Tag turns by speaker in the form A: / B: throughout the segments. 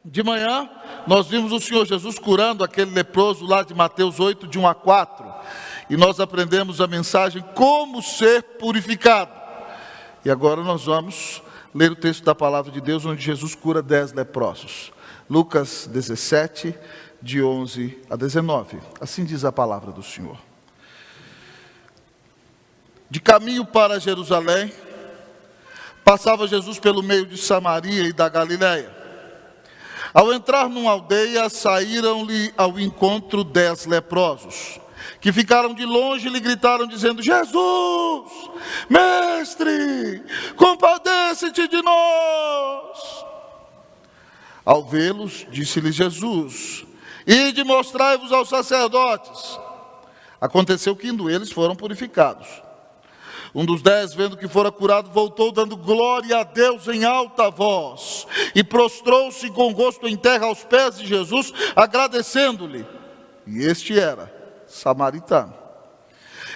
A: De manhã, nós vimos o Senhor Jesus curando aquele leproso lá de Mateus 8, de 1 a 4. E nós aprendemos a mensagem como ser purificado. E agora nós vamos ler o texto da palavra de Deus, onde Jesus cura 10 leprosos. Lucas 17, de 11 a 19. Assim diz a palavra do Senhor. De caminho para Jerusalém, passava Jesus pelo meio de Samaria e da Galiléia. Ao entrar numa aldeia, saíram-lhe ao encontro 10 leprosos, que ficaram de longe e lhe gritaram, dizendo: Jesus, mestre, compadece-te de nós. Ao vê-los, disse-lhe Jesus: ide mostrai-vos aos sacerdotes. Aconteceu que indo eles foram purificados. Um dos 10, vendo que fora curado, voltou dando glória a Deus em alta voz, e prostrou-se com o rosto em terra aos pés de Jesus, agradecendo-lhe. E este era samaritano.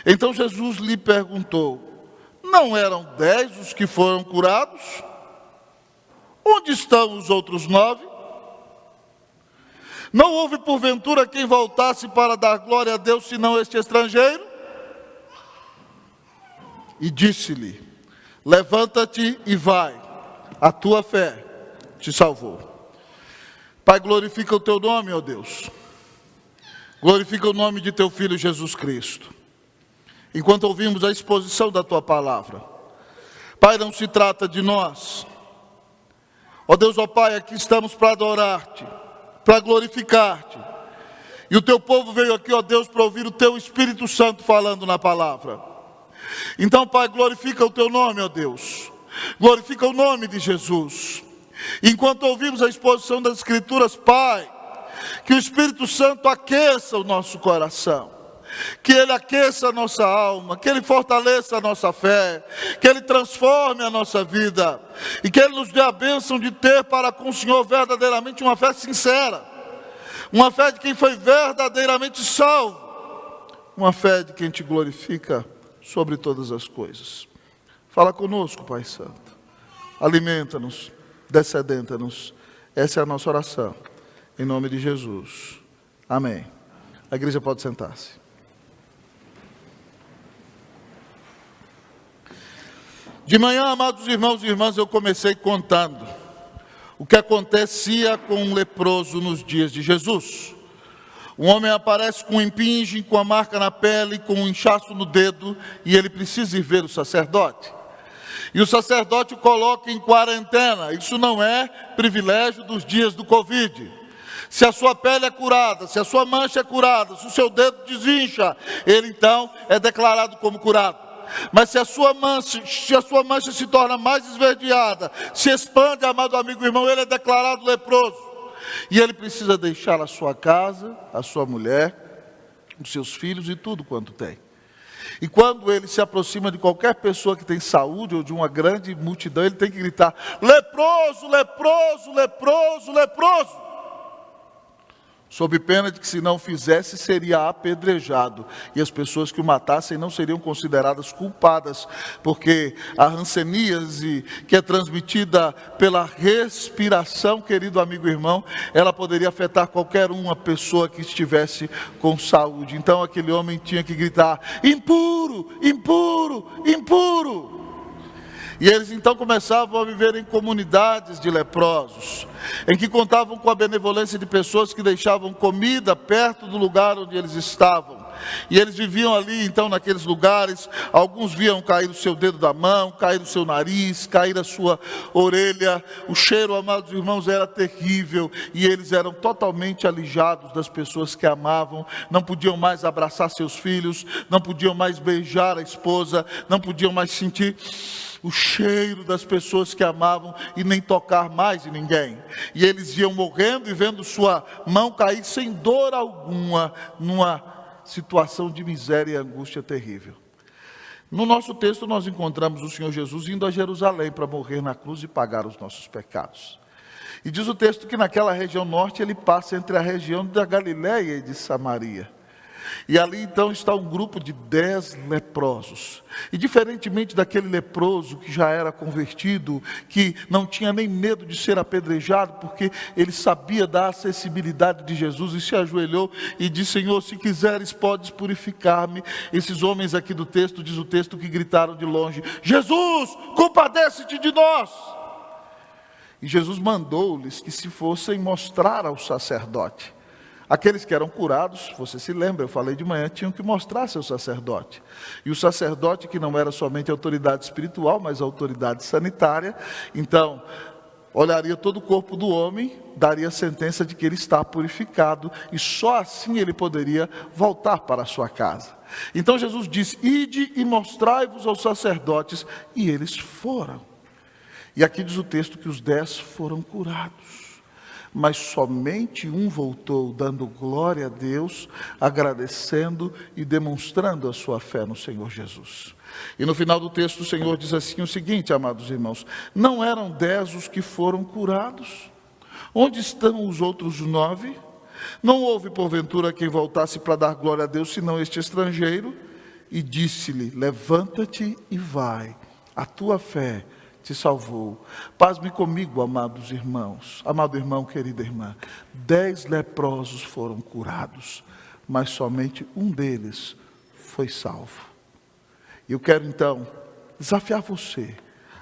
A: Então Jesus lhe perguntou: não eram 10 os que foram curados? Onde estão os outros 9? Não houve porventura quem voltasse para dar glória a Deus, senão este estrangeiro? E disse-lhe: levanta-te e vai, a tua fé te salvou. Pai, glorifica o teu nome, ó Deus. Glorifica o nome de teu Filho Jesus Cristo. Enquanto ouvimos a exposição da tua palavra, Pai, não se trata de nós. Ó Deus, ó Pai, aqui estamos para adorar-te, para glorificar-te. E o teu povo veio aqui, ó Deus, para ouvir o teu Espírito Santo falando na palavra. Então, Pai, glorifica o teu nome, ó Deus. Glorifica o nome de Jesus. Enquanto ouvimos a exposição das Escrituras, Pai, que o Espírito Santo aqueça o nosso coração, que Ele aqueça a nossa alma, que Ele fortaleça a nossa fé, que Ele transforme a nossa vida, e que Ele nos dê a bênção de ter para com o Senhor verdadeiramente uma fé sincera, uma fé de quem foi verdadeiramente salvo, uma fé de quem te glorifica sobre todas as coisas. Fala conosco, Pai Santo. Alimenta-nos, descedenta-nos. Essa é a nossa oração. Em nome de Jesus. Amém. A igreja pode sentar-se. De manhã, amados irmãos e irmãs, eu comecei contando o que acontecia com um leproso nos dias de Jesus. Um homem aparece com um impinge, com a marca na pele, com um inchaço no dedo, e ele precisa ir ver o sacerdote. E o sacerdote o coloca em quarentena. Isso não é privilégio dos dias do Covid. Se a sua pele é curada, se a sua mancha é curada, se o seu dedo desincha, ele então é declarado como curado. Mas se a sua mancha se torna mais esverdeada, se expande, amado amigo e irmão, ele é declarado leproso. E ele precisa deixar a sua casa, a sua mulher, os seus filhos e tudo quanto tem. E quando ele se aproxima de qualquer pessoa que tem saúde ou de uma grande multidão, ele tem que gritar: leproso, leproso, leproso, leproso. Sob pena de que, se não fizesse, seria apedrejado. E as pessoas que o matassem não seriam consideradas culpadas, porque a hanseníase, que é transmitida pela respiração, querido amigo e irmão, ela poderia afetar qualquer uma pessoa que estivesse com saúde. Então aquele homem tinha que gritar: impuro, impuro, impuro. E eles então começavam a viver em comunidades de leprosos, em que contavam com a benevolência de pessoas que deixavam comida perto do lugar onde eles estavam. E eles viviam ali então naqueles lugares. Alguns viam cair o seu dedo da mão, cair o seu nariz, cair a sua orelha. O cheiro, amados irmãos, era terrível, e eles eram totalmente alijados das pessoas que amavam. Não podiam mais abraçar seus filhos, não podiam mais beijar a esposa, não podiam mais sentir o cheiro das pessoas que amavam e nem tocar mais em ninguém. E eles iam morrendo e vendo sua mão cair sem dor alguma, numa situação de miséria e angústia terrível. No nosso texto nós encontramos o Senhor Jesus indo a Jerusalém para morrer na cruz e pagar os nossos pecados. E diz o texto que naquela região norte ele passa entre a região da Galiléia e de Samaria. E ali então está um grupo de 10 leprosos. E diferentemente daquele leproso que já era convertido, que não tinha nem medo de ser apedrejado, porque ele sabia da acessibilidade de Jesus e se ajoelhou e disse: Senhor, se quiseres podes purificar-me. Esses homens aqui do texto, diz o texto, que gritaram de longe: Jesus, compadece-te de nós. E Jesus mandou-lhes que se fossem mostrar ao sacerdote. Aqueles que eram curados, você se lembra, eu falei de manhã, tinham que mostrar seu sacerdote. E o sacerdote, que não era somente autoridade espiritual, mas autoridade sanitária, então, olharia todo o corpo do homem, daria a sentença de que ele está purificado, e só assim ele poderia voltar para a sua casa. Então Jesus disse: ide e mostrai-vos aos sacerdotes, e eles foram. E aqui diz o texto que os 10 foram curados. Mas somente um voltou, dando glória a Deus, agradecendo e demonstrando a sua fé no Senhor Jesus. E no final do texto o Senhor diz assim o seguinte, amados irmãos: não eram 10 os que foram curados? Onde estão os outros 9? Não houve porventura quem voltasse para dar glória a Deus, senão este estrangeiro? E disse-lhe: levanta-te e vai, a tua fé te salvou. Pasme comigo, amados irmãos, amado irmão, querida irmã, 10 leprosos foram curados, mas somente um deles foi salvo. E eu quero então desafiar você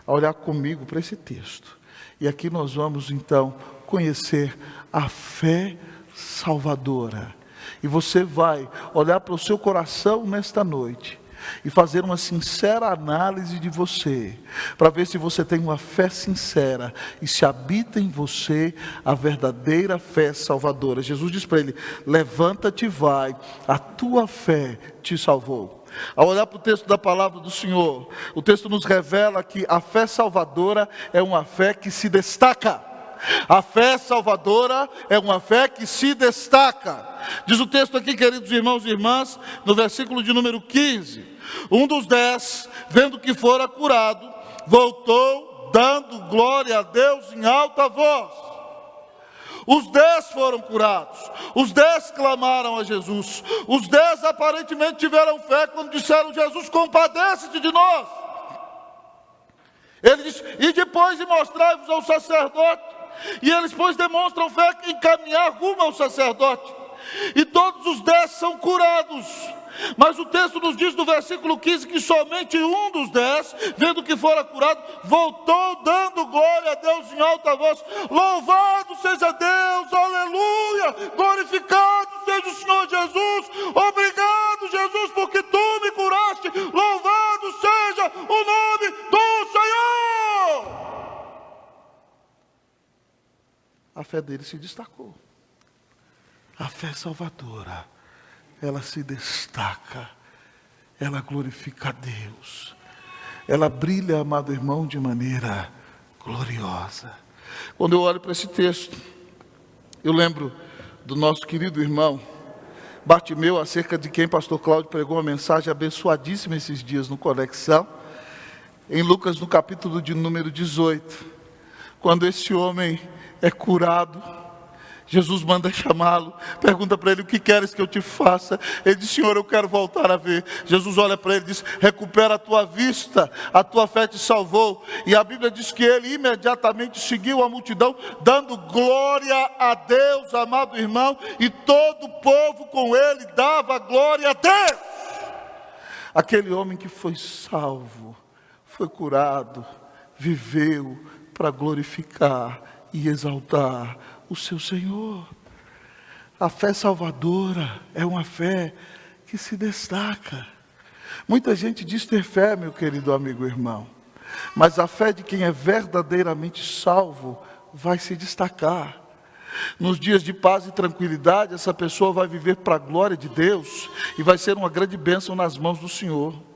A: a olhar comigo para esse texto. E aqui nós vamos então conhecer a fé salvadora. E você vai olhar para o seu coração nesta noite e fazer uma sincera análise de você, para ver se você tem uma fé sincera e se habita em você a verdadeira fé salvadora. Jesus diz para ele: levanta-te e vai, a tua fé te salvou. Ao olhar para o texto da palavra do Senhor, o texto nos revela que a fé salvadora é uma fé que se destaca. A fé salvadora é uma fé que se destaca. Diz o texto aqui, queridos irmãos e irmãs, no versículo de número 15: um dos 10, vendo que fora curado, voltou dando glória a Deus em alta voz. Os 10 foram curados, os 10 clamaram a Jesus, os 10 aparentemente tiveram fé quando disseram: Jesus, compadece-te de nós. Ele diz: e depois mostrai-vos ao sacerdote. E eles depois demonstram fé em caminhar rumo ao sacerdote. E todos os 10 são curados. Mas o texto nos diz no versículo 15 que somente um dos 10, vendo que fora curado, voltou dando glória a Deus em alta voz: louvado seja Deus, aleluia, glorificado seja o Senhor Jesus, obrigado Jesus porque tu me curaste, louvado seja o nome do Senhor. A fé dele se destacou. A fé salvadora, ela se destaca, ela glorifica a Deus, ela brilha, amado irmão, de maneira gloriosa. Quando eu olho para esse texto, eu lembro do nosso querido irmão Bartimeu, acerca de quem pastor Cláudio pregou uma mensagem abençoadíssima esses dias no Conexão, em Lucas no capítulo de número 18, quando esse homem é curado. Jesus manda chamá-lo, pergunta para ele: o que queres que eu te faça? Ele diz: Senhor, eu quero voltar a ver. Jesus olha para ele e diz: recupera a tua vista, a tua fé te salvou. E a Bíblia diz que ele imediatamente seguiu a multidão, dando glória a Deus, amado irmão, e todo o povo com ele dava glória a Deus. Aquele homem que foi salvo, foi curado, viveu para glorificar e exaltar o seu Senhor. A fé salvadora é uma fé que se destaca. Muita gente diz ter fé, meu querido amigo irmão, mas a fé de quem é verdadeiramente salvo vai se destacar. Nos dias de paz e tranquilidade, essa pessoa vai viver para a glória de Deus e vai ser uma grande bênção nas mãos do Senhor.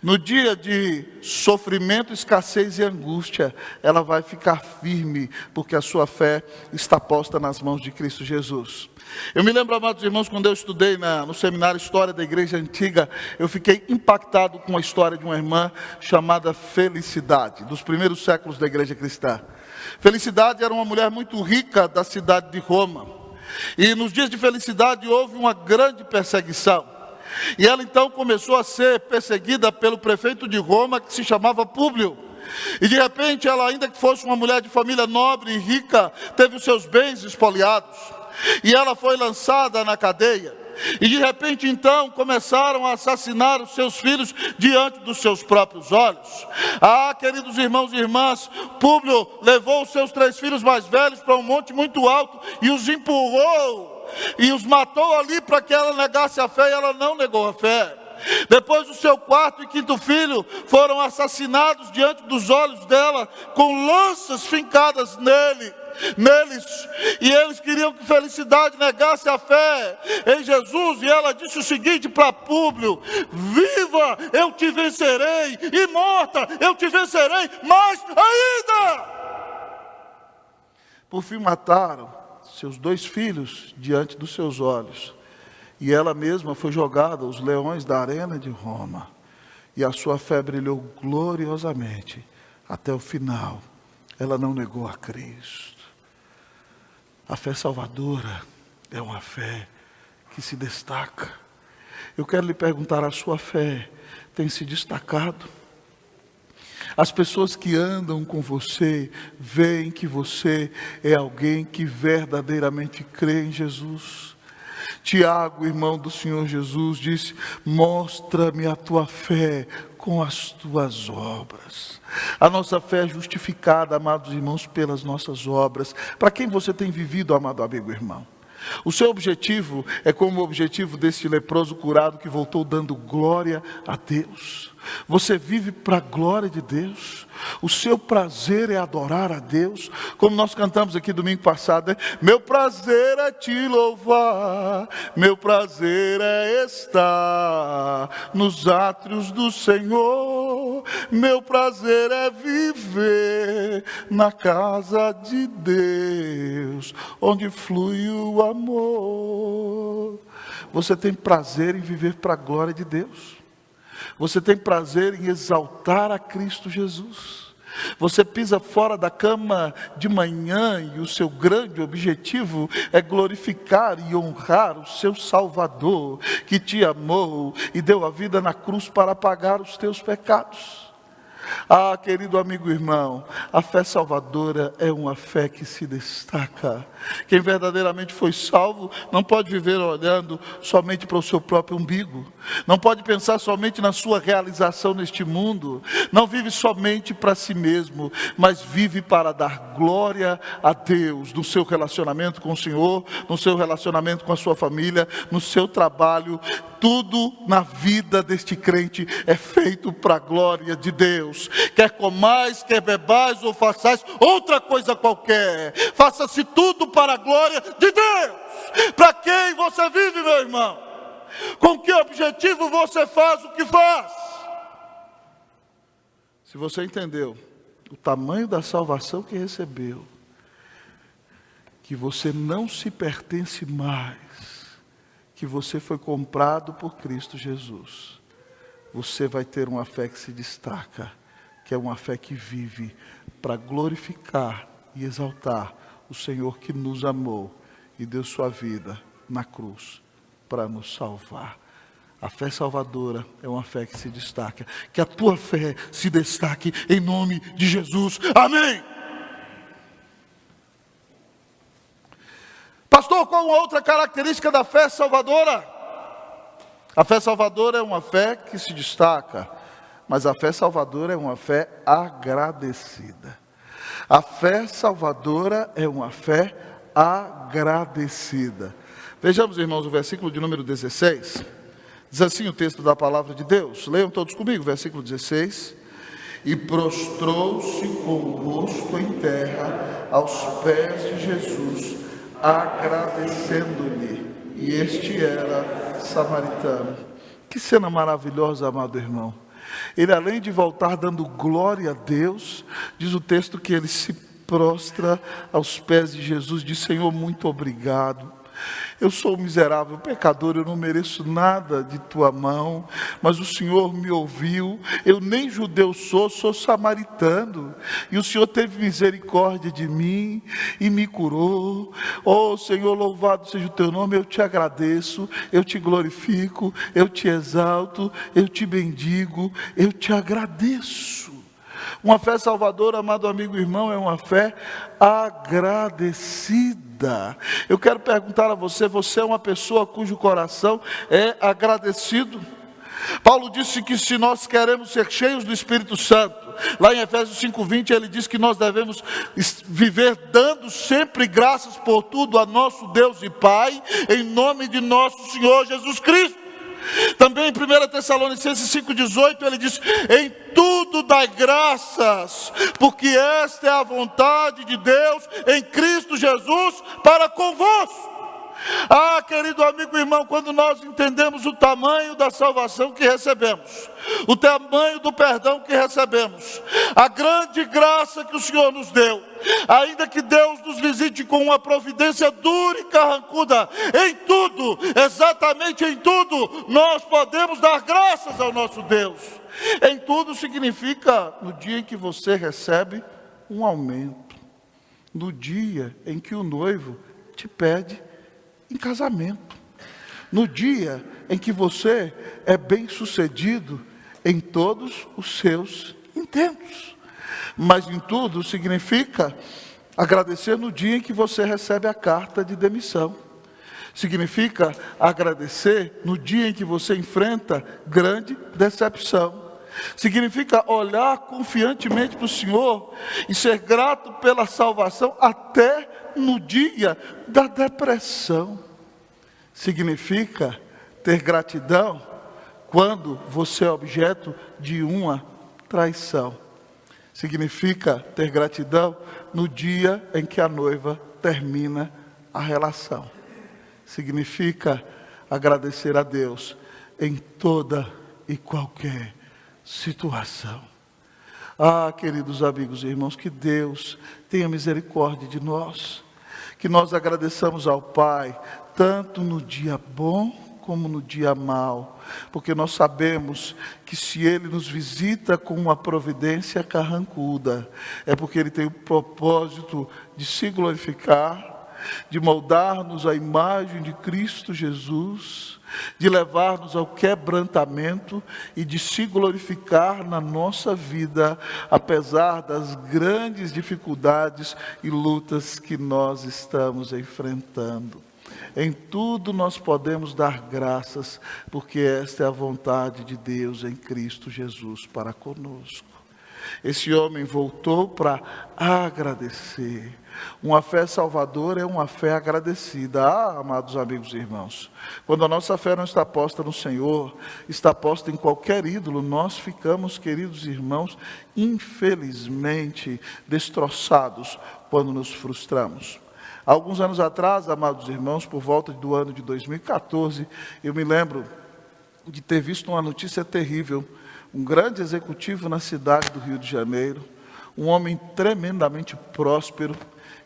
A: No dia de sofrimento, escassez e angústia, ela vai ficar firme, porque a sua fé está posta nas mãos de Cristo Jesus. Eu me lembro, amados irmãos, quando eu estudei no seminário História da Igreja Antiga, eu fiquei impactado com a história de uma irmã chamada Felicidade, dos primeiros séculos da igreja cristã. Felicidade era uma mulher muito rica da cidade de Roma. E nos dias de felicidade houve uma grande perseguição. E ela então começou a ser perseguida pelo prefeito de Roma, que se chamava Públio. E de repente ela, ainda que fosse uma mulher de família nobre e rica, teve os seus bens expoliados. E ela foi lançada na cadeia. E de repente então começaram a assassinar os seus filhos diante dos seus próprios olhos. Queridos irmãos e irmãs, Públio levou os seus 3 filhos mais velhos para um monte muito alto e os empurrou e os matou ali para que ela negasse a fé, e ela não negou a fé. Depois o seu 4º e 5º filho foram assassinados diante dos olhos dela, com lanças fincadas neles, e eles queriam que Felicidade negasse a fé em Jesus, e ela disse o seguinte para Públio: viva eu te vencerei, e morta eu te vencerei mais ainda. Por fim mataram seus 2 filhos diante dos seus olhos, e ela mesma foi jogada aos leões da arena de Roma, e a sua fé brilhou gloriosamente até o final. Ela não negou a Cristo. A fé salvadora é uma fé que se destaca. Eu quero lhe perguntar: a sua fé tem se destacado? As pessoas que andam com você veem que você é alguém que verdadeiramente crê em Jesus. Tiago, irmão do Senhor Jesus, disse: mostra-me a tua fé com as tuas obras. A nossa fé é justificada, amados irmãos, pelas nossas obras. Para quem você tem vivido, amado amigo irmão? O seu objetivo é como o objetivo desse leproso curado que voltou dando glória a Deus. Você vive para a glória de Deus. O seu prazer é adorar a Deus, como nós cantamos aqui domingo passado, né? Meu prazer é te louvar, meu prazer é estar nos átrios do Senhor, meu prazer é viver na casa de Deus, onde flui o amor. Você tem prazer em viver para a glória de Deus? Você tem prazer em exaltar a Cristo Jesus? Você pisa fora da cama de manhã e o seu grande objetivo é glorificar e honrar o seu Salvador, que te amou e deu a vida na cruz para pagar os teus pecados. Querido amigo irmão, a fé salvadora é uma fé que se destaca. Quem verdadeiramente foi salvo não pode viver olhando somente para o seu próprio umbigo, não pode pensar somente na sua realização neste mundo, não vive somente para si mesmo, mas vive para dar glória a Deus no seu relacionamento com o Senhor, no seu relacionamento com a sua família, no seu trabalho. Tudo na vida deste crente é feito para a glória de Deus. Quer comais, quer bebais ou façais outra coisa qualquer, faça-se tudo para a glória de Deus. Para quem você vive, meu irmão? Com que objetivo você faz o que faz? Se você entendeu o tamanho da salvação que recebeu, que você não se pertence mais, que você foi comprado por Cristo Jesus, você vai ter uma fé que se destaca, que é uma fé que vive para glorificar e exaltar o Senhor que nos amou e deu sua vida na cruz para nos salvar. A fé salvadora é uma fé que se destaca. Que a tua fé se destaque em nome de Jesus. Amém. Pastor, qual outra característica da fé salvadora? A fé salvadora é uma fé que se destaca, mas a fé salvadora é uma fé agradecida. A fé salvadora é uma fé agradecida. Vejamos, irmãos, o versículo de número 16. Diz assim o texto da palavra de Deus. Leiam todos comigo, versículo 16. E prostrou-se com o rosto em terra aos pés de Jesus, agradecendo-lhe. E este era samaritano. Que cena maravilhosa, amado irmão. Ele, além de voltar dando glória a Deus, diz o texto que ele se prostra aos pés de Jesus, diz: Senhor, muito obrigado. Eu sou um miserável pecador, eu não mereço nada de tua mão, mas o Senhor me ouviu. Eu nem judeu sou samaritano, e o Senhor teve misericórdia de mim e me curou. Oh Senhor, louvado seja o teu nome. Eu te agradeço, eu te glorifico, eu te exalto, eu te bendigo, eu te agradeço. Uma fé salvadora, amado amigo e irmão, é uma fé agradecida. Eu quero perguntar a você, você é uma pessoa cujo coração é agradecido? Paulo disse que se nós queremos ser cheios do Espírito Santo, lá em Efésios 5:20, ele diz que nós devemos viver dando sempre graças por tudo a nosso Deus e Pai, em nome de nosso Senhor Jesus Cristo. Também em 1 Tessalonicenses 5:18 ele diz: em tudo dai graças, porque esta é a vontade de Deus em Cristo Jesus para convosco. Ah, querido amigo e irmão, quando nós entendemos o tamanho da salvação que recebemos, o tamanho do perdão que recebemos, a grande graça que o Senhor nos deu, ainda que Deus nos visite com uma providência dura e carrancuda, em tudo, exatamente em tudo, nós podemos dar graças ao nosso Deus. Em tudo significa no dia em que você recebe um aumento, no dia em que o noivo te pede em casamento, no dia em que você é bem sucedido em todos os seus intentos. Mas em tudo significa agradecer no dia em que você recebe a carta de demissão. Significa agradecer no dia em que você enfrenta grande decepção. Significa olhar confiantemente para o Senhor e ser grato pela salvação até no dia da depressão. Significa ter gratidão quando você é objeto de uma traição. Significa ter gratidão no dia em que a noiva termina a relação. Significa agradecer a Deus em toda e qualquer situação. Ah, queridos amigos e irmãos, que Deus tenha misericórdia de nós, que nós agradeçamos ao Pai, tanto no dia bom como no dia mau, porque nós sabemos que se Ele nos visita com uma providência carrancuda, é porque Ele tem o propósito de se glorificar, de moldar-nos à imagem de Cristo Jesus, de levar-nos ao quebrantamento e de se glorificar na nossa vida, apesar das grandes dificuldades e lutas que nós estamos enfrentando. Em tudo nós podemos dar graças, porque esta é a vontade de Deus em Cristo Jesus para conosco. Esse homem voltou para agradecer. Uma fé salvadora é uma fé agradecida. Ah, amados amigos e irmãos, quando a nossa fé não está posta no Senhor, está posta em qualquer ídolo, nós ficamos, queridos irmãos, infelizmente destroçados quando nos frustramos. Há alguns anos atrás, amados irmãos, por volta do ano de 2014, eu me lembro de ter visto uma notícia terrível. Um grande executivo na cidade do Rio de Janeiro, um homem tremendamente próspero,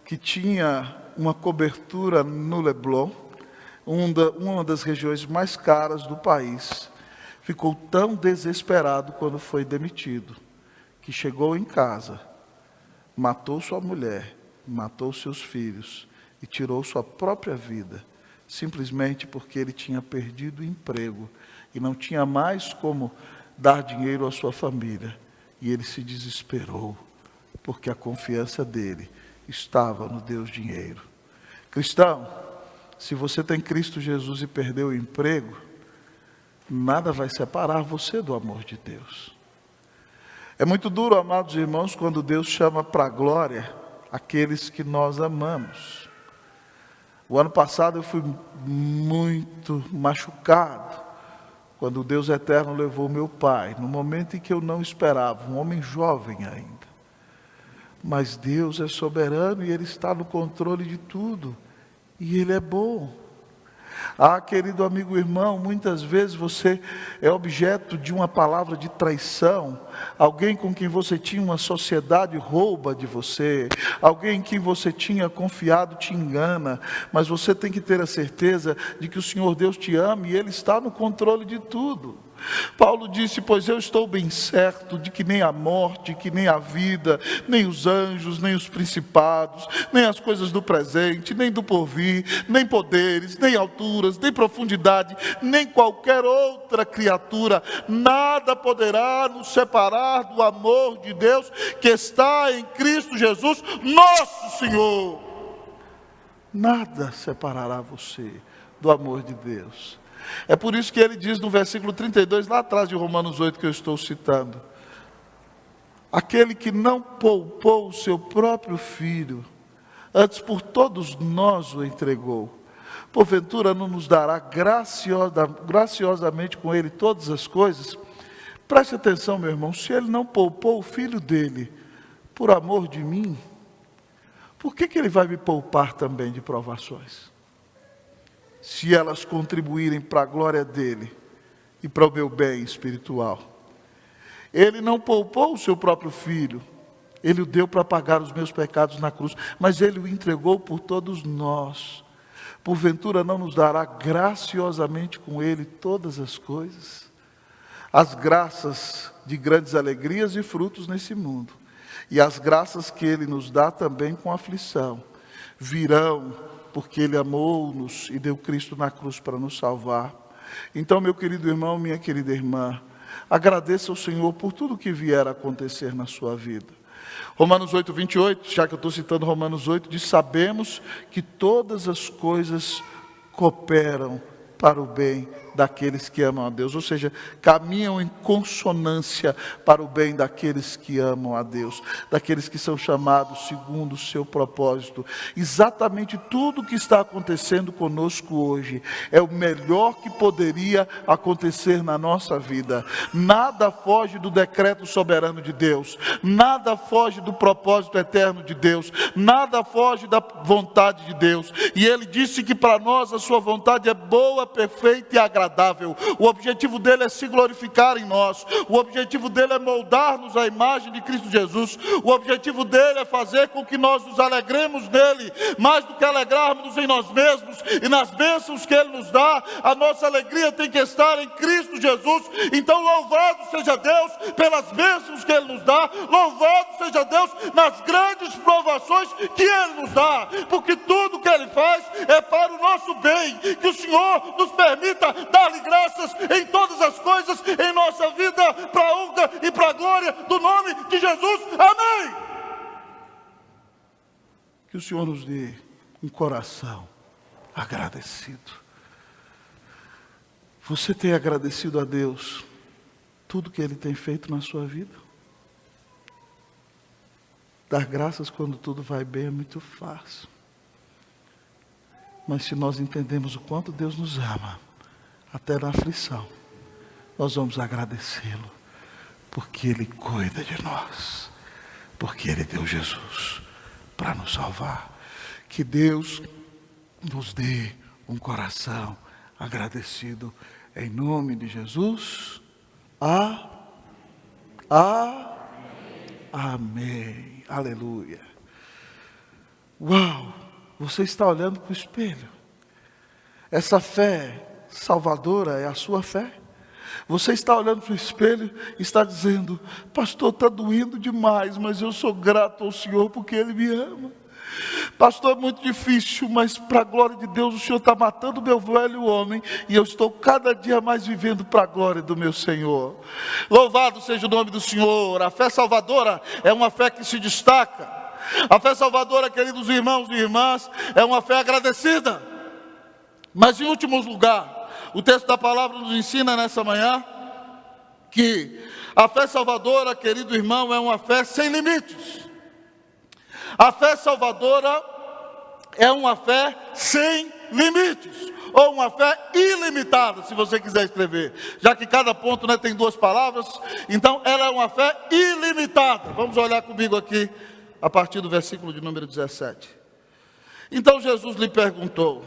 A: que tinha uma cobertura no Leblon, uma das regiões mais caras do país, ficou tão desesperado quando foi demitido, que chegou em casa, matou sua mulher, matou seus filhos e tirou sua própria vida, simplesmente porque ele tinha perdido o emprego e não tinha mais como dar dinheiro à sua família. E ele se desesperou, porque a confiança dele estava no Deus dinheiro. Cristão, se você tem Cristo Jesus e perdeu o emprego, nada vai separar você do amor de Deus. É muito duro, amados irmãos, quando Deus chama para a glória aqueles que nós amamos. O ano passado eu fui muito machucado quando o Deus eterno levou meu pai, no momento em que eu não esperava, um homem jovem ainda. Mas Deus é soberano e Ele está no controle de tudo. E Ele é bom. Ah, querido amigo irmão, muitas vezes você é objeto de uma palavra de traição. Alguém com quem você tinha uma sociedade rouba de você. Alguém em quem você tinha confiado te engana. Mas você tem que ter a certeza de que o Senhor Deus te ama e Ele está no controle de tudo. Paulo disse: pois eu estou bem certo de que nem a morte, que nem a vida, nem os anjos, nem os principados, nem as coisas do presente, nem do porvir, nem poderes, nem alturas, nem profundidade, nem qualquer outra criatura, nada poderá nos separar do amor de Deus que está em Cristo Jesus, nosso Senhor. Nada separará você do amor de Deus. É por isso que ele diz no versículo 32, lá atrás de Romanos 8, que eu estou citando: aquele que não poupou o seu próprio filho, antes por todos nós o entregou, porventura não nos dará graciosamente com ele todas as coisas? Preste atenção, meu irmão, se ele não poupou o filho dele por amor de mim, por que ele vai me poupar também de provações? Se elas contribuírem para a glória dele e para o meu bem espiritual. Ele não poupou o seu próprio filho, ele o deu para pagar os meus pecados na cruz, mas ele o entregou por todos nós. Porventura não nos dará graciosamente com ele todas as coisas? As graças de grandes alegrias e frutos nesse mundo, e as graças que ele nos dá também com aflição, virão porque Ele amou-nos e deu Cristo na cruz para nos salvar. Então, meu querido irmão, minha querida irmã, agradeça ao Senhor por tudo que vier a acontecer na sua vida. Romanos 8, 28, já que eu estou citando Romanos 8, diz: sabemos que todas as coisas cooperam para o bem daqueles que amam a Deus, ou seja, caminham em consonância para o bem daqueles que amam a Deus, daqueles que são chamados segundo o seu propósito. Exatamente tudo o que está acontecendo conosco hoje é o melhor que poderia acontecer na nossa vida. Nada foge do decreto soberano de Deus, nada foge do propósito eterno de Deus, nada foge da vontade de Deus, e Ele disse que para nós a sua vontade é boa, perfeita e agradável. O objetivo dele é se glorificar em nós, o objetivo dele é moldar-nos à imagem de Cristo Jesus, o objetivo dele é fazer com que nós nos alegremos nele, mais do que alegrarmos em nós mesmos e nas bênçãos que ele nos dá. A nossa alegria tem que estar em Cristo Jesus. Então louvado seja Deus pelas bênçãos que ele nos dá, louvado seja Deus nas grandes provações que ele nos dá, porque tudo que ele faz é para o nosso bem. Que o Senhor nos permita dar-lhe graças em todas as coisas em nossa vida, para a honra e para a glória do nome de Jesus. Amém. Que o Senhor nos dê um coração agradecido. Você tem agradecido a Deus tudo que Ele tem feito na sua vida? Dar graças quando tudo vai bem é muito fácil. Mas se nós entendemos o quanto Deus nos ama, até na aflição, nós vamos agradecê-lo, porque Ele cuida de nós, porque Ele deu Jesus para nos salvar. Que Deus nos dê um coração agradecido, em nome de Jesus. Amém. Aleluia. Uau! Você está olhando para o espelho. Essa fé salvadora é a sua fé. Você está olhando para o espelho e está dizendo: pastor, está doendo demais, mas eu sou grato ao Senhor porque Ele me ama. Pastor, é muito difícil, mas para a glória de Deus o Senhor está matando o meu velho homem e eu estou cada dia mais vivendo para a glória do meu Senhor. Louvado seja o nome do Senhor. A fé salvadora é uma fé que se destaca. A fé salvadora, queridos irmãos e irmãs, é uma fé agradecida. Mas em último lugar, o texto da palavra nos ensina nessa manhã que a fé salvadora, querido irmão, é uma fé sem limites. A fé salvadora é uma fé sem limites, ou uma fé ilimitada, se você quiser escrever, já que cada ponto, tem duas palavras, então ela é uma fé ilimitada. Vamos olhar comigo aqui, a partir do versículo de número 17. Então Jesus lhe perguntou: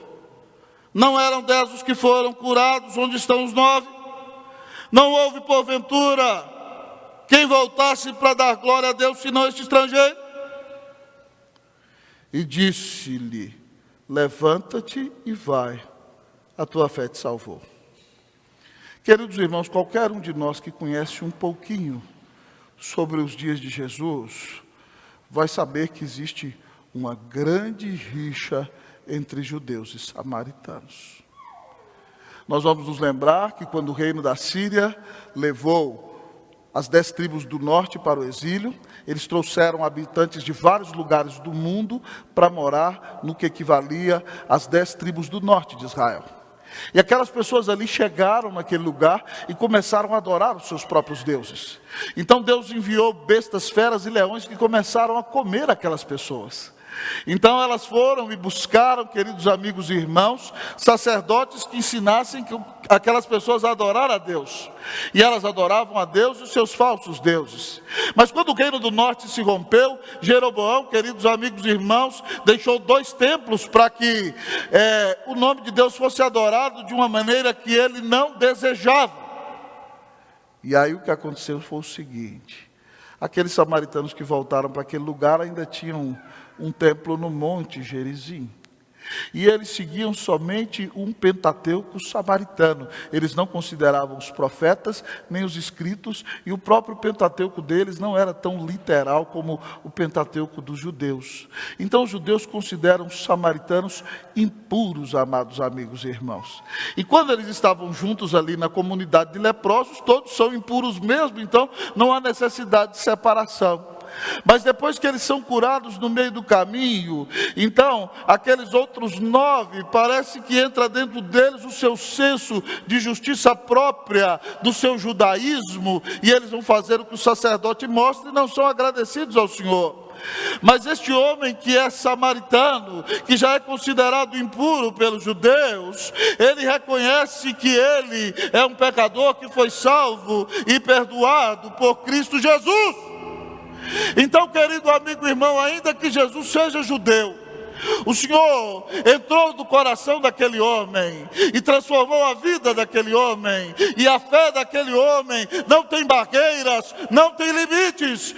A: Não eram 10 os que foram curados? Onde estão os 9? Não houve, porventura, quem voltasse para dar glória a Deus, senão este estrangeiro? E disse-lhe: levanta-te e vai, a tua fé te salvou. Queridos irmãos, qualquer um de nós que conhece um pouquinho sobre os dias de Jesus, vai saber que existe uma grande rixa entre judeus e samaritanos. Nós vamos nos lembrar que quando o reino da Síria levou as 10 tribos do norte para o exílio, eles trouxeram habitantes de vários lugares do mundo para morar no que equivalia às 10 tribos do norte de Israel. E aquelas pessoas ali chegaram naquele lugar e começaram a adorar os seus próprios deuses. Então Deus enviou bestas, feras e leões que começaram a comer aquelas pessoas. Então elas foram e buscaram, queridos amigos e irmãos, sacerdotes que ensinassem aquelas pessoas a adorar a Deus. E elas adoravam a Deus e os seus falsos deuses. Mas quando o reino do norte se rompeu, Jeroboão, queridos amigos e irmãos, deixou 2 templos para que o nome de Deus fosse adorado de uma maneira que ele não desejava. E aí o que aconteceu foi o seguinte: aqueles samaritanos que voltaram para aquele lugar ainda tinham um templo no Monte Gerizim. E eles seguiam somente um Pentateuco samaritano. Eles não consideravam os profetas, nem os escritos, e o próprio Pentateuco deles não era tão literal como o Pentateuco dos judeus. Então os judeus consideram os samaritanos impuros, amados amigos e irmãos. E quando eles estavam juntos ali na comunidade de leprosos, todos são impuros mesmo, então não há necessidade de separação. Mas depois que eles são curados no meio do caminho, então aqueles outros 9, parece que entra dentro deles o seu senso de justiça própria do seu judaísmo, e eles vão fazer o que o sacerdote mostra e não são agradecidos ao Senhor. Mas este homem que é samaritano, que já é considerado impuro pelos judeus, ele reconhece que ele é um pecador que foi salvo e perdoado por Cristo Jesus. Então, querido amigo e irmão, ainda que Jesus seja judeu, o Senhor entrou no coração daquele homem e transformou a vida daquele homem, e a fé daquele homem não tem barreiras, não tem limites.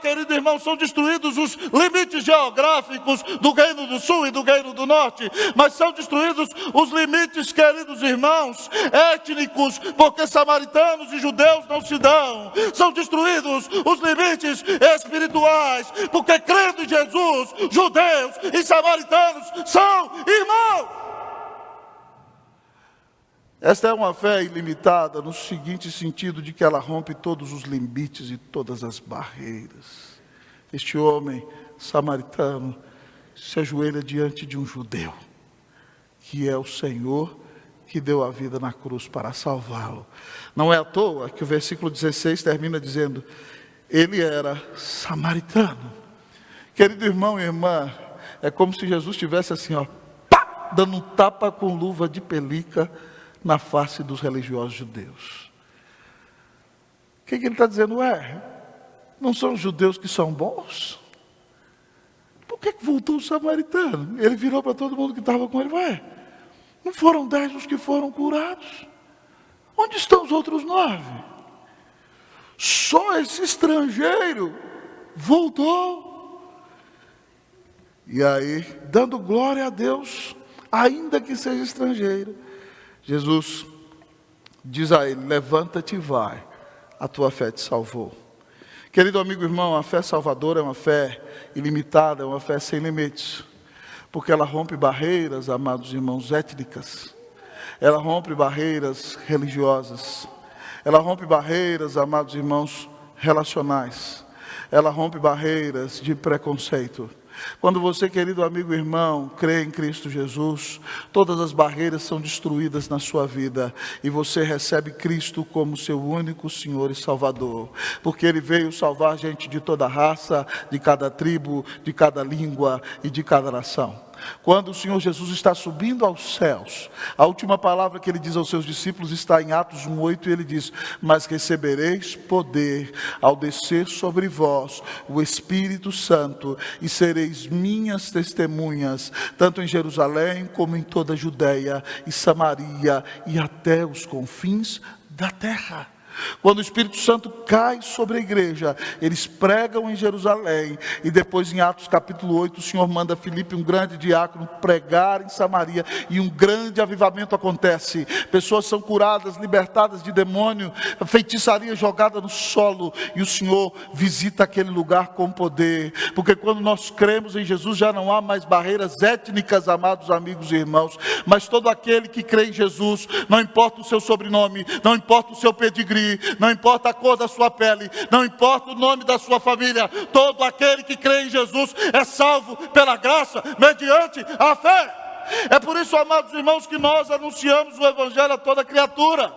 A: Querido irmão, são destruídos os limites geográficos do reino do sul e do reino do norte, mas são destruídos os limites, queridos irmãos, étnicos, porque samaritanos e judeus não se dão. São destruídos os limites espirituais, porque crendo em Jesus, judeus e samaritanos são irmãos. Esta é uma fé ilimitada no seguinte sentido, de que ela rompe todos os limites e todas as barreiras. Este homem samaritano se ajoelha diante de um judeu, que é o Senhor que deu a vida na cruz para salvá-lo. Não é à toa que o versículo 16 termina dizendo: ele era samaritano. Querido irmão e irmã, é como se Jesus estivesse assim, dando um tapa com luva de pelica na face dos religiosos judeus. O que ele está dizendo? Não são os judeus que são bons? Por que voltou o samaritano? Ele virou para todo mundo que estava com ele: não foram 10 os que foram curados? Onde estão os outros 9? Só esse estrangeiro voltou. E aí, dando glória a Deus, ainda que seja estrangeiro, Jesus diz a ele: levanta-te e vai, a tua fé te salvou. Querido amigo e irmão, a fé salvadora é uma fé ilimitada, é uma fé sem limites, porque ela rompe barreiras, amados irmãos, étnicas, ela rompe barreiras religiosas, ela rompe barreiras, amados irmãos, relacionais, ela rompe barreiras de preconceito. Quando você, querido amigo e irmão, crê em Cristo Jesus, todas as barreiras são destruídas na sua vida, e você recebe Cristo como seu único Senhor e Salvador, porque Ele veio salvar gente de toda raça, de cada tribo, de cada língua e de cada nação. Quando o Senhor Jesus está subindo aos céus, a última palavra que ele diz aos seus discípulos está em Atos 1:8, e ele diz: mas recebereis poder ao descer sobre vós o Espírito Santo, e sereis minhas testemunhas, tanto em Jerusalém como em toda a Judeia e Samaria e até os confins da terra. Quando o Espírito Santo cai sobre a igreja, eles pregam em Jerusalém, e depois em Atos capítulo 8, o Senhor manda Filipe, um grande diácono, pregar em Samaria, e um grande avivamento acontece. Pessoas são curadas, libertadas de demônio, feitiçaria jogada no solo, e o Senhor visita aquele lugar com poder, porque quando nós cremos em Jesus, já não há mais barreiras étnicas, amados amigos e irmãos, mas todo aquele que crê em Jesus, não importa o seu sobrenome, não importa o seu pedigree, não importa a cor da sua pele, não importa o nome da sua família, todo aquele que crê em Jesus é salvo pela graça, mediante a fé. É por isso, amados irmãos, que nós anunciamos o Evangelho a toda criatura.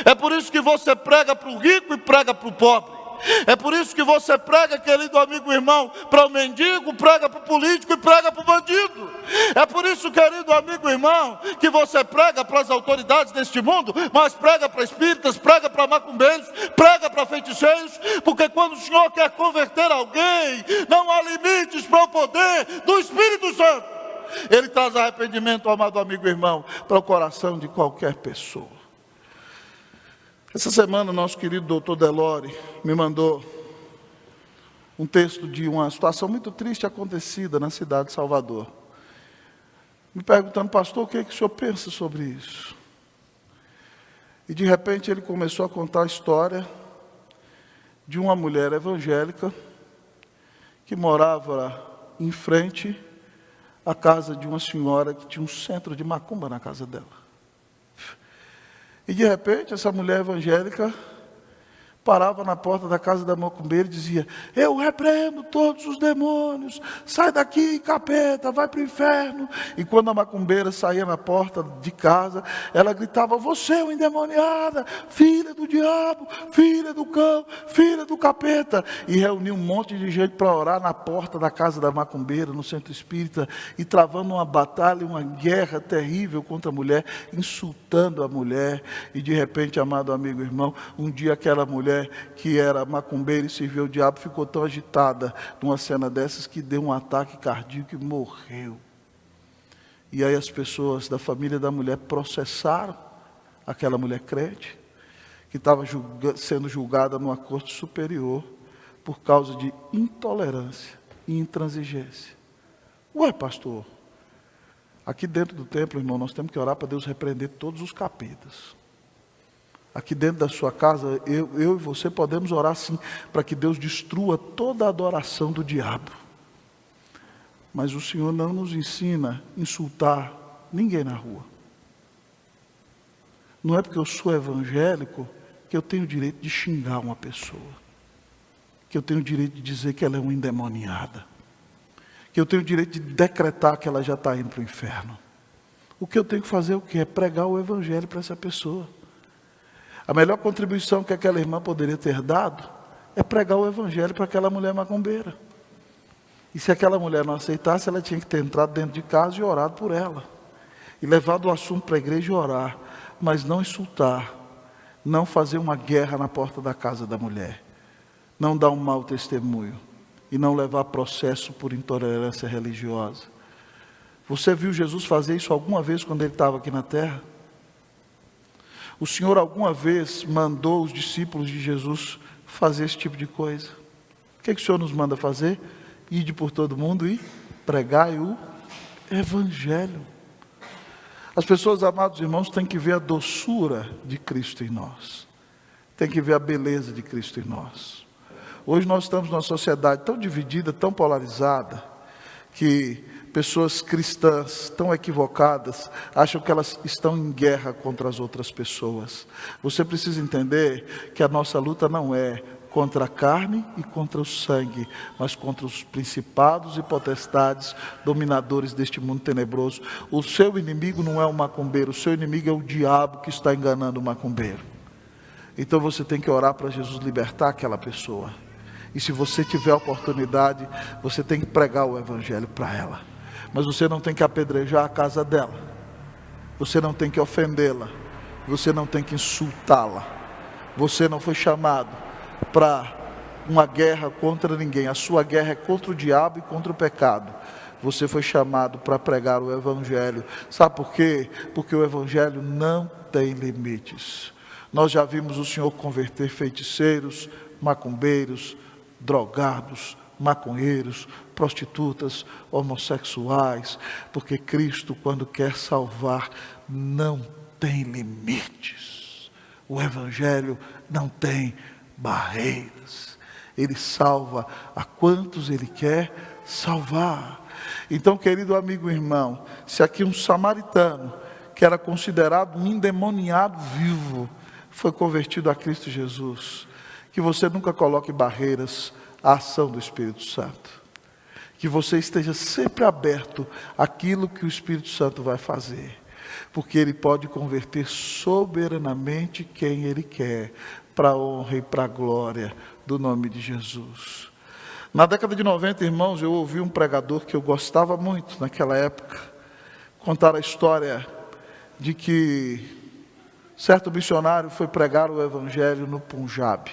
A: É por isso que você prega para o rico e prega para o pobre. É por isso que você prega, querido amigo e irmão, para o mendigo, prega para o político e prega para o bandido. É por isso, querido amigo e irmão, que você prega para as autoridades deste mundo, mas prega para espíritas, prega para macumbeiros, prega para feiticeiros, porque quando o Senhor quer converter alguém, não há limites para o poder do Espírito Santo. Ele traz arrependimento, amado amigo e irmão, para o coração de qualquer pessoa. Essa semana, nosso querido doutor Delore me mandou um texto de uma situação muito triste acontecida na cidade de Salvador. Me perguntando: pastor, o que o senhor pensa sobre isso? E de repente ele começou a contar a história de uma mulher evangélica que morava em frente à casa de uma senhora que tinha um centro de macumba na casa dela. E de repente essa mulher evangélica parava na porta da casa da macumbeira e dizia: eu repreendo todos os demônios, sai daqui, capeta, vai para o inferno. E quando a macumbeira saía na porta de casa, ela gritava: você é uma endemoniada, filha do diabo, filha do cão, filha do capeta. E reuniu um monte de gente para orar na porta da casa da macumbeira, no centro espírita, e travando uma batalha, uma guerra terrível contra a mulher, insultando a mulher. E de repente, amado amigo e irmão, um dia aquela mulher que era macumbeira e serviu ao diabo ficou tão agitada numa cena dessas que deu um ataque cardíaco e morreu. E aí as pessoas da família da mulher processaram aquela mulher crente, que estava sendo julgada numa corte superior por causa de intolerância e intransigência. Ué, pastor, aqui dentro do templo, irmão, nós temos que orar para Deus repreender todos os capetas. Aqui dentro da sua casa, eu e você podemos orar sim, para que Deus destrua toda a adoração do diabo. Mas o Senhor não nos ensina a insultar ninguém na rua. Não é porque eu sou evangélico que eu tenho o direito de xingar uma pessoa, que eu tenho o direito de dizer que ela é uma endemoniada, que eu tenho o direito de decretar que ela já está indo para o inferno. O que eu tenho que fazer é o quê? É pregar o evangelho para essa pessoa. A melhor contribuição que aquela irmã poderia ter dado é pregar o evangelho para aquela mulher macumbeira. E se aquela mulher não aceitasse, ela tinha que ter entrado dentro de casa e orado por ela. E levado o assunto para a igreja e orar. Mas não insultar, não fazer uma guerra na porta da casa da mulher. Não dar um mau testemunho. E não levar processo por intolerância religiosa. Você viu Jesus fazer isso alguma vez quando ele estava aqui na terra? O Senhor alguma vez mandou os discípulos de Jesus fazer esse tipo de coisa? O que o Senhor nos manda fazer? Ide por todo mundo e pregai o Evangelho. As pessoas, amados irmãos, têm que ver a doçura de Cristo em nós. Têm que ver a beleza de Cristo em nós. Hoje nós estamos numa sociedade tão dividida, tão polarizada, que pessoas cristãs tão equivocadas acham que elas estão em guerra contra as outras pessoas. Você precisa entender que a nossa luta não é contra a carne e contra o sangue, mas contra os principados e potestades, dominadores deste mundo tenebroso. O seu inimigo não é o macumbeiro, o seu inimigo é o diabo que está enganando o macumbeiro. Então você tem que orar para Jesus libertar aquela pessoa. E se você tiver a oportunidade, você tem que pregar o evangelho para ela. Mas você não tem que apedrejar a casa dela. Você não tem que ofendê-la. Você não tem que insultá-la. Você não foi chamado para uma guerra contra ninguém. A sua guerra é contra o diabo e contra o pecado. Você foi chamado para pregar o Evangelho. Sabe por quê? Porque o Evangelho não tem limites. Nós já vimos o Senhor converter feiticeiros, macumbeiros, drogados, maconheiros, prostitutas, homossexuais, porque Cristo, quando quer salvar, não tem limites. O Evangelho não tem barreiras. Ele salva a quantos Ele quer salvar. Então, querido amigo e irmão, se aqui um samaritano, que era considerado um endemoniado vivo, foi convertido a Cristo Jesus, que você nunca coloque barreiras à ação do Espírito Santo. Que você esteja sempre aberto àquilo que o Espírito Santo vai fazer. Porque Ele pode converter soberanamente quem Ele quer, para a honra e para a glória do nome de Jesus. Na década de 90, irmãos, eu ouvi um pregador que eu gostava muito naquela época, contar a história de que certo missionário foi pregar o Evangelho no Punjab.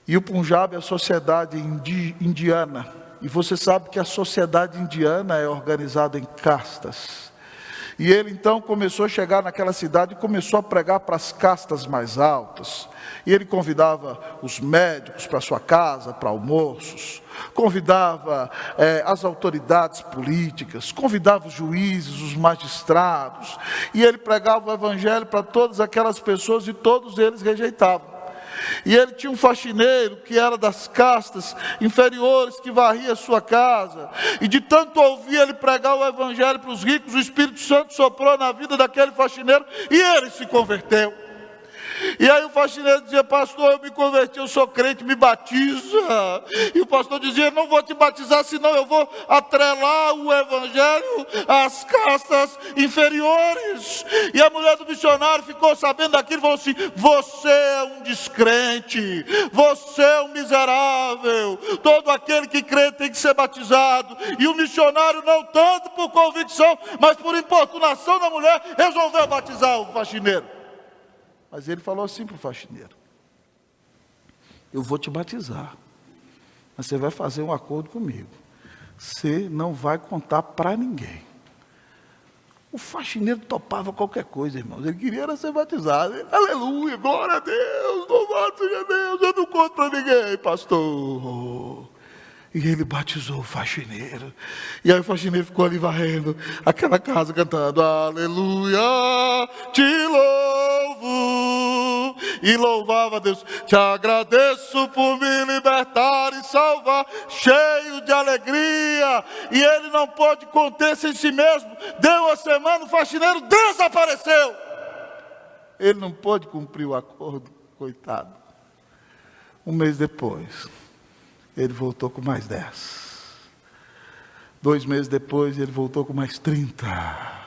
A: E o Punjab é a sociedade indiana. E você sabe que a sociedade indiana é organizada em castas. E ele então começou a chegar naquela cidade e começou a pregar para as castas mais altas. E ele convidava os médicos para sua casa, para almoços. Convidava as autoridades políticas, convidava os juízes, os magistrados. E ele pregava o Evangelho para todas aquelas pessoas e todos eles rejeitavam. E ele tinha um faxineiro que era das castas inferiores, que varria a sua casa. E de tanto ouvir ele pregar o Evangelho para os ricos, o Espírito Santo soprou na vida daquele faxineiro e ele se converteu. E aí o faxineiro dizia: pastor, eu me converti, eu sou crente, me batiza. E o pastor dizia: não vou te batizar, senão eu vou atrelar o Evangelho às castas inferiores. E a mulher do missionário ficou sabendo daquilo e falou assim: você é um descrente, você é um miserável, todo aquele que crê tem que ser batizado. E o missionário, não tanto por convicção, mas por importunação da mulher, resolveu batizar o faxineiro. Mas ele falou assim para o faxineiro: eu vou te batizar, mas você vai fazer um acordo comigo. Você não vai contar para ninguém. O faxineiro topava qualquer coisa, irmãos. Ele queria era ser batizado. Ele, aleluia, glória a Deus, louvado seja Deus, eu não conto para ninguém, pastor. E ele batizou o faxineiro. E aí o faxineiro ficou ali varrendo aquela casa, cantando: aleluia, te louvo. E louvava a Deus: te agradeço por me libertar e salvar, cheio de alegria. E ele não pôde conter-se em si mesmo. Deu uma semana, o faxineiro desapareceu. Ele não pôde cumprir o acordo, coitado. Um mês depois, ele voltou com mais 10. 2 meses depois, ele voltou com mais 30.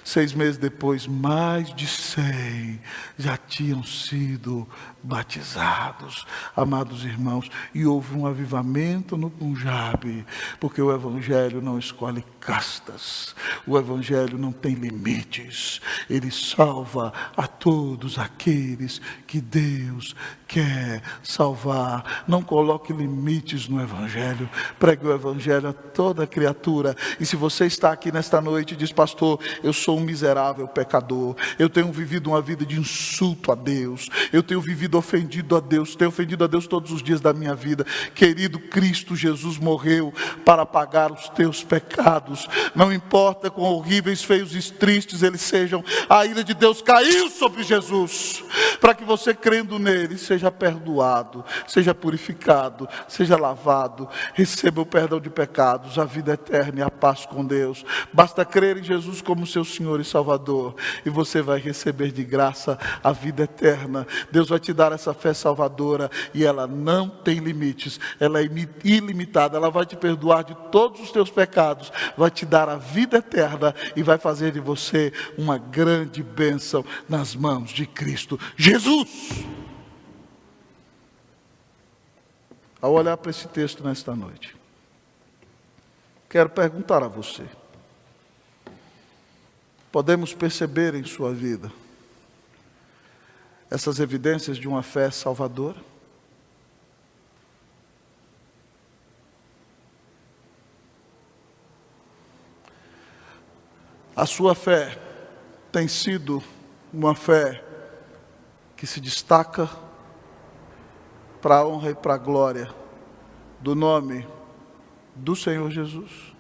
A: 6 meses depois, mais de 100 já tinham sido batizados, amados irmãos. E houve um avivamento no Punjab, porque o Evangelho não escolhe castas, o Evangelho não tem limites. Ele salva a todos aqueles que Deus quer salvar. Não coloque limites no Evangelho, pregue o Evangelho a toda criatura. E se você está aqui nesta noite e diz: pastor, eu sou um miserável pecador, eu tenho vivido uma vida de insulto a Deus, eu tenho vivido ofendido a Deus, tenho ofendido a Deus todos os dias da minha vida. Querido, Cristo Jesus morreu para pagar os teus pecados. Não importa quão horríveis, feios e tristes eles sejam, a ira de Deus caiu sobre Jesus, para que você, crendo nele, seja perdoado, seja purificado, seja lavado, receba o perdão de pecados, a vida eterna e a paz com Deus. Basta crer em Jesus como seu Senhor e Salvador, e você vai receber de graça a vida eterna. Deus vai te dar essa fé salvadora, e ela não tem limites, ela é ilimitada. Ela vai te perdoar de todos os teus pecados, vai te dar a vida eterna e vai fazer de você uma grande bênção nas mãos de Cristo Jesus. Ao olhar para esse texto nesta noite, quero perguntar a você: podemos perceber em sua vida essas evidências de uma fé salvadora? A sua fé tem sido uma fé que se destaca para a honra e para a glória do nome do Senhor Jesus?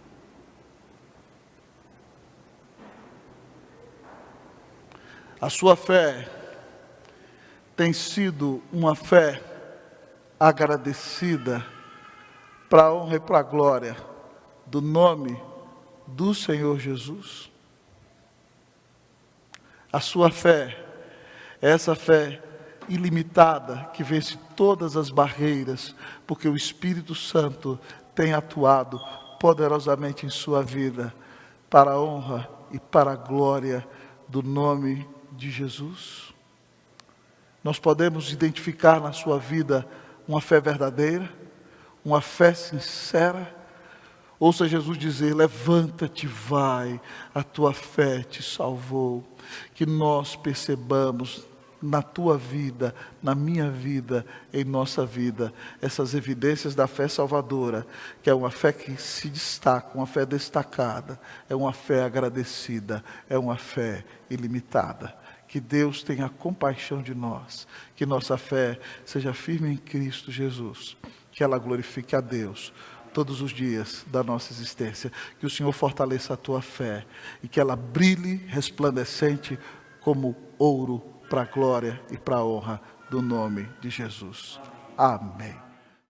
A: A sua fé tem sido uma fé agradecida para a honra e para a glória do nome do Senhor Jesus? A sua fé é essa fé ilimitada que vence todas as barreiras, porque o Espírito Santo tem atuado poderosamente em sua vida, para a honra e para a glória do nome de Jesus. Nós podemos identificar na sua vida uma fé verdadeira, uma fé sincera. Ouça Jesus dizer: levanta-te, vai, a tua fé te salvou. Que nós percebamos na tua vida, na minha vida, em nossa vida, essas evidências da fé salvadora, que é uma fé que se destaca, uma fé destacada, é uma fé agradecida, é uma fé ilimitada. Que Deus tenha compaixão de nós, que nossa fé seja firme em Cristo Jesus, que ela glorifique a Deus todos os dias da nossa existência. Que o Senhor fortaleça a tua fé e que ela brilhe resplandecente como ouro para a glória e para a honra do nome de Jesus. Amém.